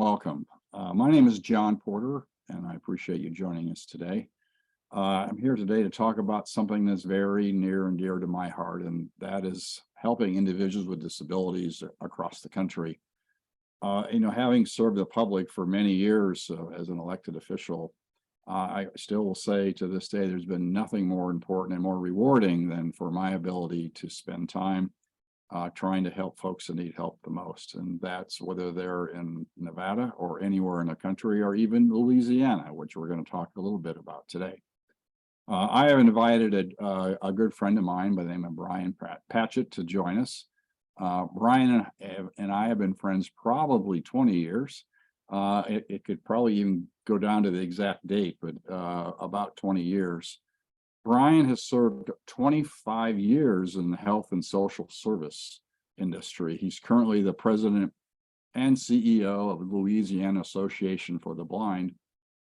Welcome. My name is John Porter, and I appreciate you joining us today. I'm here today to talk about something that's very near and dear to my heart, and that is helping individuals with disabilities across the country. Having served the public for many years as an elected official, I still will say to this day, there's been nothing more important and more rewarding than for my ability to spend time trying to help folks that need help the most. And that's whether they're in Nevada or anywhere in the country, or even Louisiana, which we're going to talk a little bit about today. I have invited a good friend of mine by the name of Brian Patchett to join us. Brian and I have been friends probably 20 years. It could probably even go down to the exact date, but about 20 years. Brian has served 25 years in the health and social service industry. He's currently the president and CEO of the Louisiana Association for the Blind.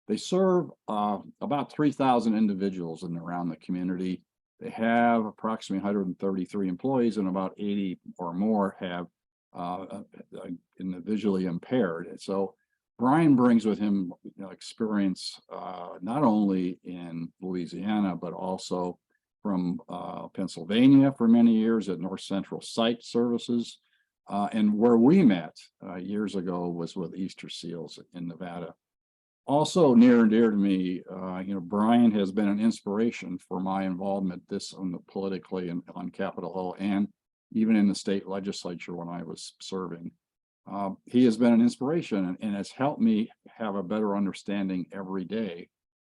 They serve about 3,000 individuals in and around the community. They have approximately 133 employees, and about 80 or more have in the visually impaired. And so Brian brings with him experience not only in Louisiana, but also from Pennsylvania for many years at North Central Site Services. And where we met years ago was with Easter Seals in Nevada. Also near and dear to me, Brian has been an inspiration for my involvement politically on Capitol Hill and even in the state legislature when I was serving. He has been an inspiration and has helped me have a better understanding every day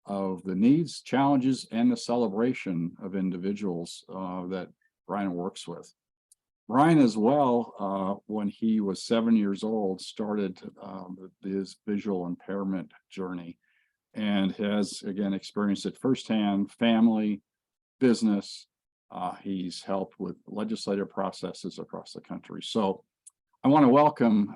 of the needs, challenges, and the celebration of individuals that Brian works with. Brian as well, when he was 7 years old, started his visual impairment journey and has, again, experienced it firsthand, family, business. He's helped with legislative processes across the country. So I want to welcome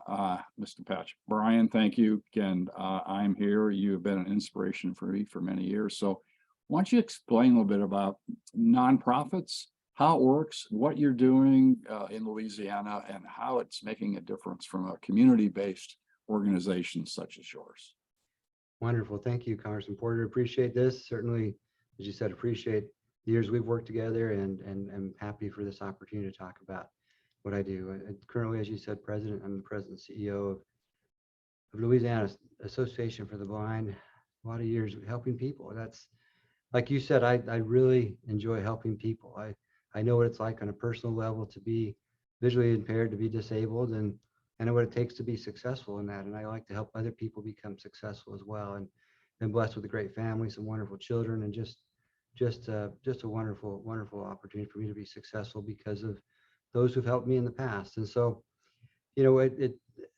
Mr. Patchett. Brian, thank you. Again, I'm here. You've been an inspiration for me for many years. So why don't you explain a little bit about nonprofits, how it works, what you're doing in Louisiana, and how it's making a difference from a community-based organization such as yours. Wonderful. Thank you, Congressman Porter. Appreciate this. Certainly, as you said, appreciate the years we've worked together, and I'm happy for this opportunity to talk about what I do. Currently, as you said, I'm the president and CEO of Louisiana Association for the Blind. A lot of years of helping people. That's, like you said, I really enjoy helping people. I know what it's like on a personal level to be visually impaired, to be disabled, and I know what it takes to be successful in that. And I like to help other people become successful as well. And been blessed with a great family, some wonderful children, and just a wonderful opportunity for me to be successful because of those who've helped me in the past. And so,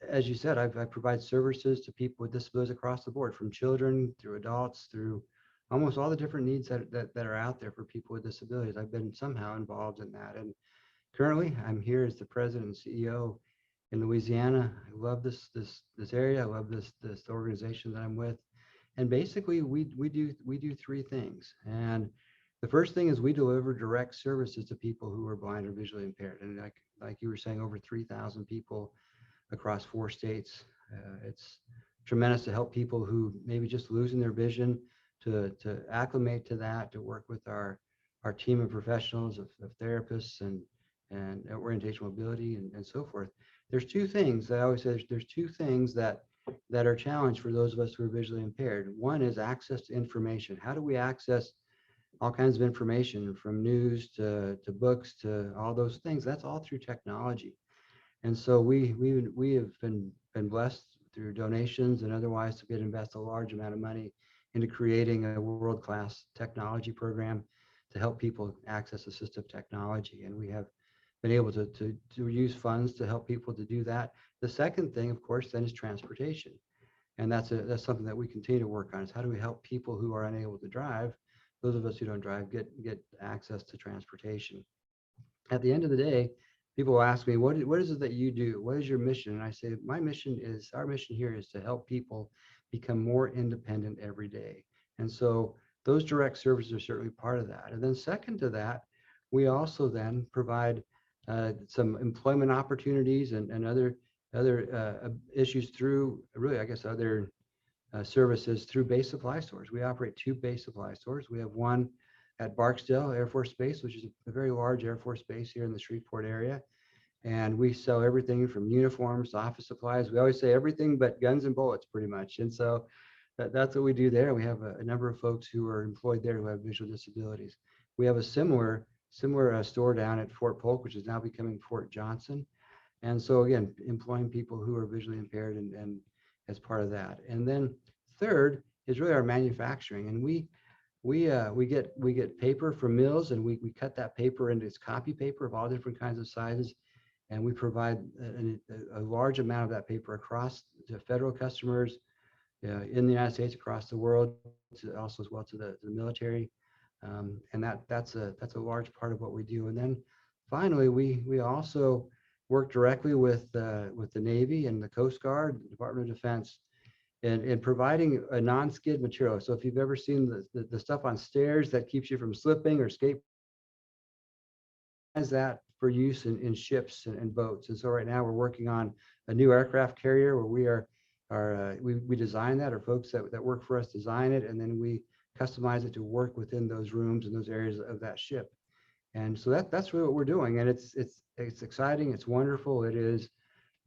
as you said, I provide services to people with disabilities across the board, from children through adults, through almost all the different needs that are out there for people with disabilities. I've been somehow involved in that. And currently I'm here as the president and CEO in Louisiana. I love this area. I love this organization that I'm with. And basically we do three things. And the first thing is we deliver direct services to people who are blind or visually impaired. And like you were saying, over 3,000 people across 4 states. It's tremendous to help people who maybe just losing their vision to acclimate to that, to work with our team of professionals, of therapists and orientation mobility and so forth. There's two things that I always say, there's two things that are challenged for those of us who are visually impaired. One is access to information. How do we access all kinds of information, from news to books to all those things? That's all through technology. And so we have been blessed through donations and otherwise to invest a large amount of money into creating a world-class technology program to help people access assistive technology. And we have been able to use funds to help people to do that. The second thing, of course, then is transportation. And that's something that we continue to work on, is how do we help people who are unable to drive, those of us who don't drive, get access to transportation. At the end of the day, people will ask me, what is it that you do? What is your mission? And I say, our mission here is to help people become more independent every day. And so those direct services are certainly part of that. And then second to that, we also then provide some employment opportunities and other issues through really, I guess, other services through base supply stores. We operate 2 base supply stores. We have one at Barksdale Air Force Base, which is a very large Air Force base here in the Shreveport area. And we sell everything from uniforms to office supplies. We always say everything but guns and bullets, pretty much. And so that's what we do there. We have a number of folks who are employed there who have visual disabilities. We have a similar store down at Fort Polk, which is now becoming Fort Johnson. And so again, employing people who are visually impaired and as part of that. And then third is really our manufacturing. And we get paper from mills, and we cut that paper into its copy paper of all different kinds of sizes. And we provide a large amount of that paper across to federal customers in the United States, across the world, also as well to the military. And that's a large part of what we do. And then finally, we also work directly with the Navy and the Coast Guard, the Department of Defense, in providing a non-skid material. So if you've ever seen the stuff on stairs that keeps you from slipping or skate, as that for use in ships and boats. And so right now we're working on a new aircraft carrier where we design that, or folks that work for us design it, and then we customize it to work within those rooms and those areas of that ship. And so that's really what we're doing. And it's exciting. It's wonderful. It is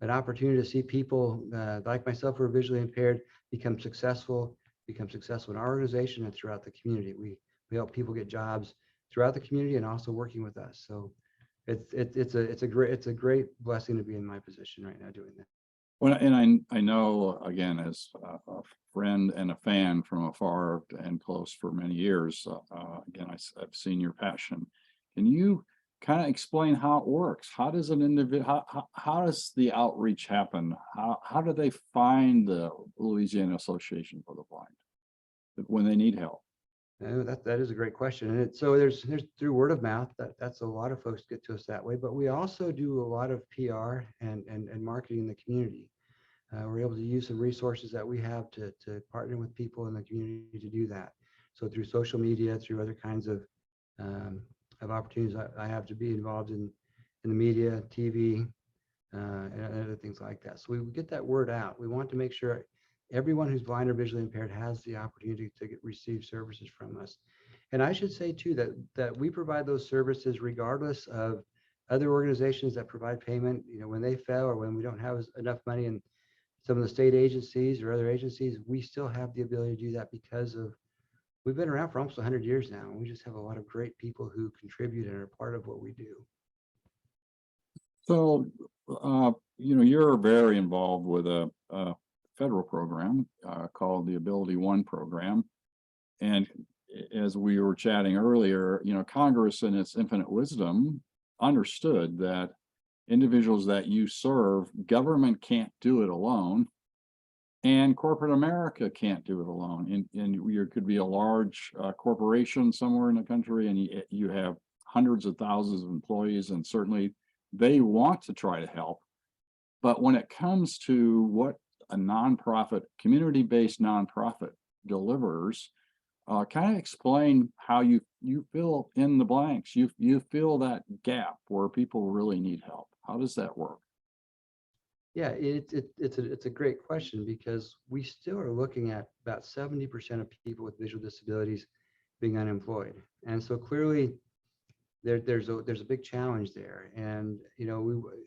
an opportunity to see people like myself who are visually impaired become successful in our organization and throughout the community. We help people get jobs throughout the community and also working with us. So it's a great blessing to be in my position right now doing that. Well, and I know, again, as a friend and a fan from afar and close for many years, again, I've seen your passion. Can you kind of explain how it works? How does an individual, how does the outreach happen? How do they find the Louisiana Association for the Blind when they need help? That is a great question. And so there's through word of mouth, that's a lot of folks get to us that way, but we also do a lot of PR and marketing in the community. We're able to use some resources that we have to partner with people in the community to do that. So through social media, through other kinds of opportunities I have to be involved in the media, TV, and other things like that. So we get that word out. We want to make sure everyone who's blind or visually impaired has the opportunity to receive services from us. And I should say too that we provide those services regardless of other organizations that provide payment. You know, when they fail or when we don't have enough money in some of the state agencies or other agencies, we still have the ability to do that because we've been around for almost 100 years now, and we just have a lot of great people who contribute and are part of what we do. So, you're very involved with a federal program called the Ability One program. And as we were chatting earlier, Congress in its infinite wisdom understood that individuals that you serve, government can't do it alone, and corporate America can't do it alone. And you could be a large corporation somewhere in the country, and you have hundreds of thousands of employees, and certainly they want to try to help. But when it comes to what a nonprofit, community-based nonprofit delivers, kind of explain how you fill in the blanks. You fill that gap where people really need help. How does that work? Yeah, it's a great question, because we still are looking at about 70% of people with visual disabilities being unemployed, and so clearly there's a big challenge there. And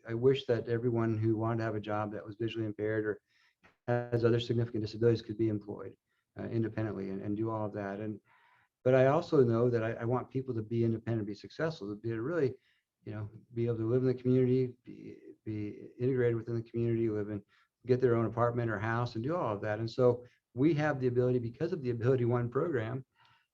I wish that everyone who wanted to have a job that was visually impaired or has other significant disabilities could be employed independently and do all of that. But I also know that I want people to be independent, be successful, to be really, be able to live in the community, be integrated within the community, get their own apartment or house and do all of that. And so we have the ability, because of the Ability One program,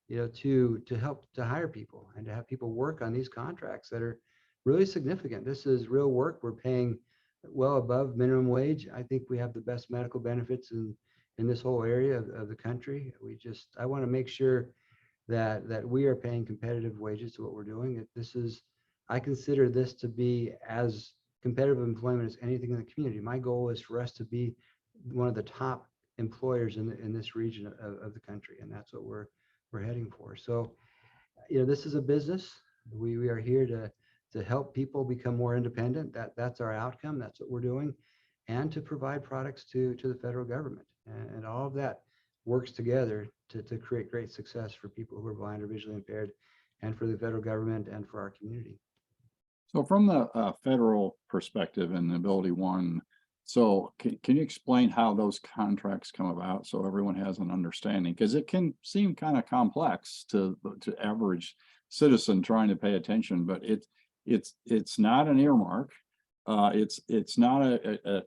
to help to hire people and to have people work on these contracts that are really significant. This is real work. We're paying well above minimum wage. I think we have the best medical benefits in this whole area of the country. I want to make sure that we are paying competitive wages to what we're doing. I consider this to be as competitive employment as anything in the community. My goal is for us to be one of the top employers in this region of the country, and that's what we're heading for. So, this is a business. We are here to help people become more independent. That's our outcome. That's what we're doing. and to provide products to the federal government. And all of that works together to create great success for people who are blind or visually impaired, and for the federal government and for our community. So from the federal perspective and Ability One, so can you explain how those contracts come about so everyone has an understanding? Because it can seem kind of complex to average citizen trying to pay attention, but it's not an earmark. It's not a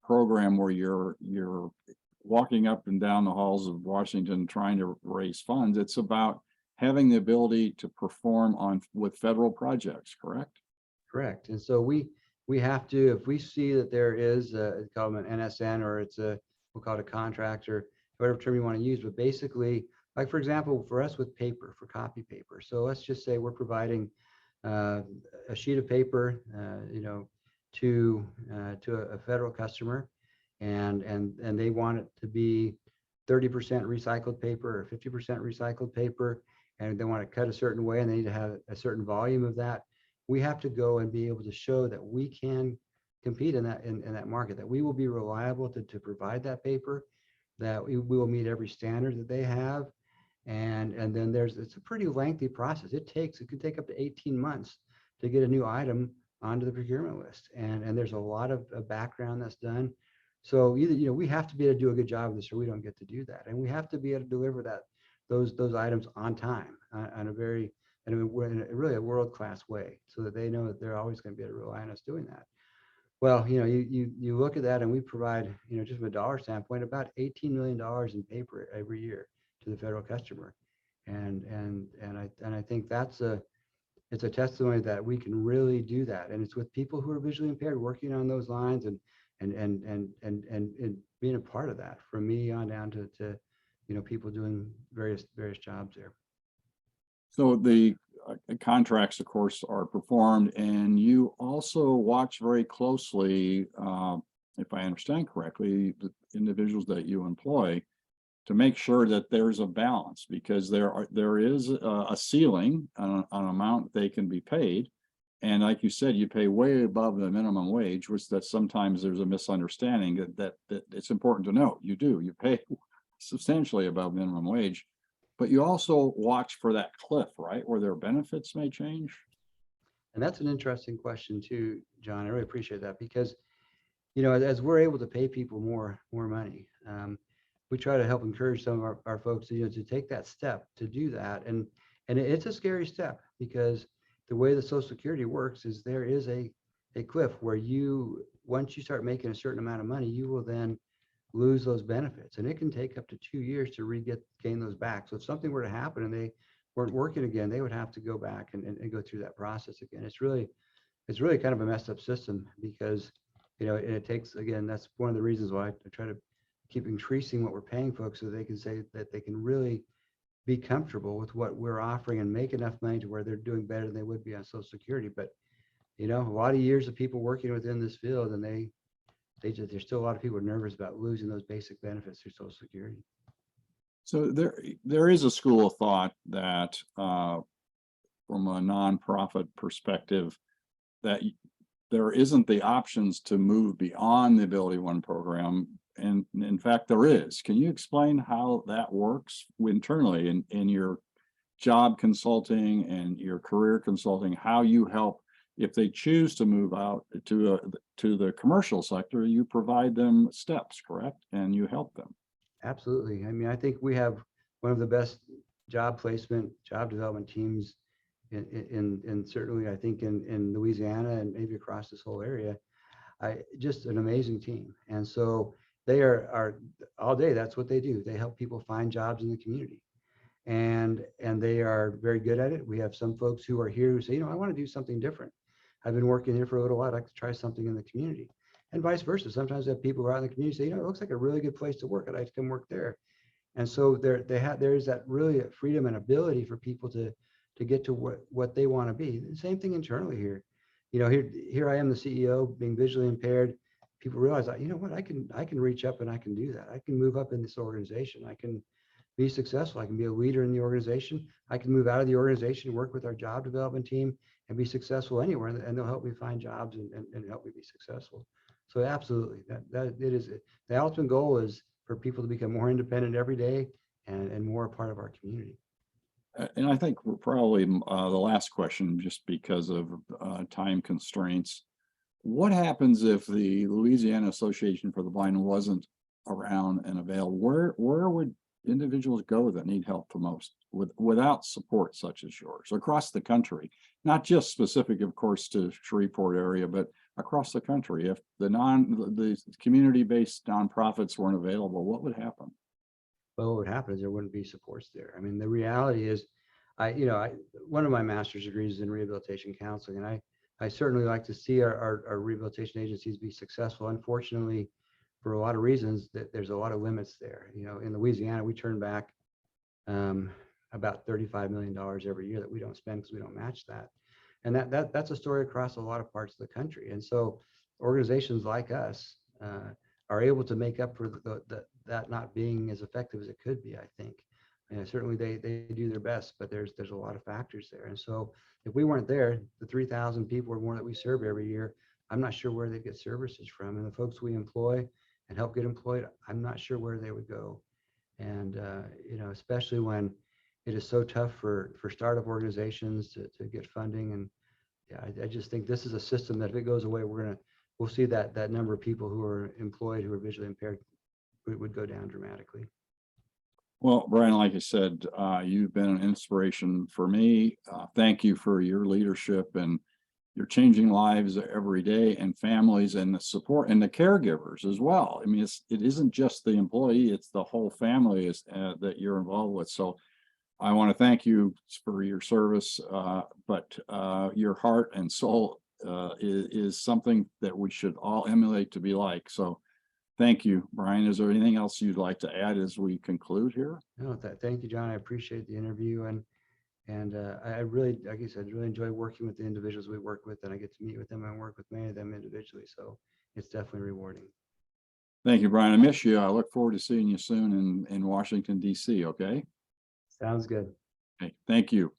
program where you're walking up and down the halls of Washington trying to raise funds. It's about having the ability to perform with federal projects, correct? Correct. And so we have to, if we see that there is call them an NSN, or we'll call it a contract, or whatever term you want to use, but basically, like for example, for us with paper, for copy paper. So let's just say we're providing a sheet of paper, to a federal customer, and they want it to be 30% recycled paper or 50% recycled paper, and they want to cut a certain way, and they need to have a certain volume of that. We have to go and be able to show that we can compete in that market, that we will be reliable to provide that paper, that we will meet every standard that they have. And then it's a pretty lengthy process. It could take up to 18 months to get a new item onto the procurement list. And there's a lot of background that's done. So either, we have to be able to do a good job of this, or we don't get to do that. And we have to be able to deliver those items on time, on a very, and we're in really a world-class way, so that they know that they're always going to be able to rely on us doing that. Well, you look at that, and we provide, just from a dollar standpoint, about $18 million in paper every year to the federal customer. And I think it's a testimony that we can really do that. And it's with people who are visually impaired working on those lines, and being a part of that, from me on down to people doing various jobs there. So the contracts, of course, are performed, and you also watch very closely, if I understand correctly, the individuals that you employ, to make sure that there's a balance, because there is a ceiling on amount they can be paid. And like you said, you pay way above the minimum wage, which that sometimes there's a misunderstanding that it's important to note. You pay substantially above minimum wage, but you also watch for that cliff, right, where their benefits may change. And that's an interesting question too, John. I really appreciate that, because as we're able to pay people more money, we try to help encourage some of our folks to take that step to do that. And it's a scary step, because the way the Social Security works is there is a cliff where once you start making a certain amount of money, you will then lose those benefits, and it can take up to 2 years to gain those back. So if something were to happen and they weren't working again, they would have to go back and go through that process again. It's really kind of a messed up system, because it takes, again, that's one of the reasons why I try to keep increasing what we're paying folks, so they can say that they can really be comfortable with what we're offering and make enough money to where they're doing better than they would be on Social Security. But a lot of years of people working within this field, and there's still a lot of people nervous about losing those basic benefits through Social Security. So there is a school of thought that from a nonprofit perspective, that there isn't the options to move beyond the Ability One program. And in fact, there is. Can you explain how that works internally in your job consulting and your career consulting, how you help, if they choose to move out to the commercial sector, you provide them steps, correct? And you help them. Absolutely. I mean, I think we have one of the best job development teams in certainly, I think, in Louisiana, and maybe across this whole area. Just an amazing team. And so they are all day, that's what they do. They help people find jobs in the community. And they are very good at it. We have some folks who are here who say, I want to do something different. I've been working here for a little while, I'd like to try something in the community. And vice versa. Sometimes we have people who are out in the community say, it looks like a really good place to work, I'd like to come work there. And so there is that really freedom and ability for people to get to what they want to be. The same thing internally here. Here I am, the CEO, being visually impaired. People realize that, I can reach up and I can do that. I can move up in this organization. I can be successful. I can be a leader in the organization. I can move out of the organization, work with our job development team, and be successful anywhere. And they'll help me find jobs and help me be successful. So absolutely, that it is, the ultimate goal is for people to become more independent every day and more a part of our community. And I think we're probably the last question, just because of time constraints. What happens if the Louisiana Association for the Blind wasn't around and available? Where would individuals go that need help the most without support such as yours across the country? Not just specific, of course, to Shreveport area, but across the country. If the community-based nonprofits weren't available, what would happen? But what would happen is there wouldn't be supports there. I mean, the reality is, one of my master's degrees is in rehabilitation counseling, and I certainly like to see our rehabilitation agencies be successful. Unfortunately, for a lot of reasons, that there's a lot of limits there. In Louisiana, we turn back about $35 million every year that we don't spend because we don't match that. And that's a story across a lot of parts of the country. And so organizations like us are able to make up for that not being as effective as it could be, I think. Certainly they do their best, but there's a lot of factors there. And so if we weren't there, the 3,000 people or more that we serve every year, I'm not sure where they get services from. And the folks we employ and help get employed, I'm not sure where they would go. And especially when it is so tough for startup organizations to get funding. And yeah, I just think this is a system that if it goes away, we'll see that number of people who are employed who are visually impaired would go down dramatically. Well, Brian, like I said, you've been an inspiration for me. Thank you for your leadership, and you're changing lives every day, and families, and the support and the caregivers as well. I mean, it isn't just the employee, it's the whole family that you're involved with. So I want to thank you for your service, but your heart and soul is something that we should all emulate to be like. So thank you, Brian. Is there anything else you'd like to add as we conclude here? No, thank you, John. I appreciate the interview, and I really, like you said, really enjoy working with the individuals we work with, and I get to meet with them and work with many of them individually. So it's definitely rewarding. Thank you, Brian. I miss you. I look forward to seeing you soon in Washington, D.C. Okay. Sounds good. Okay. Thank you.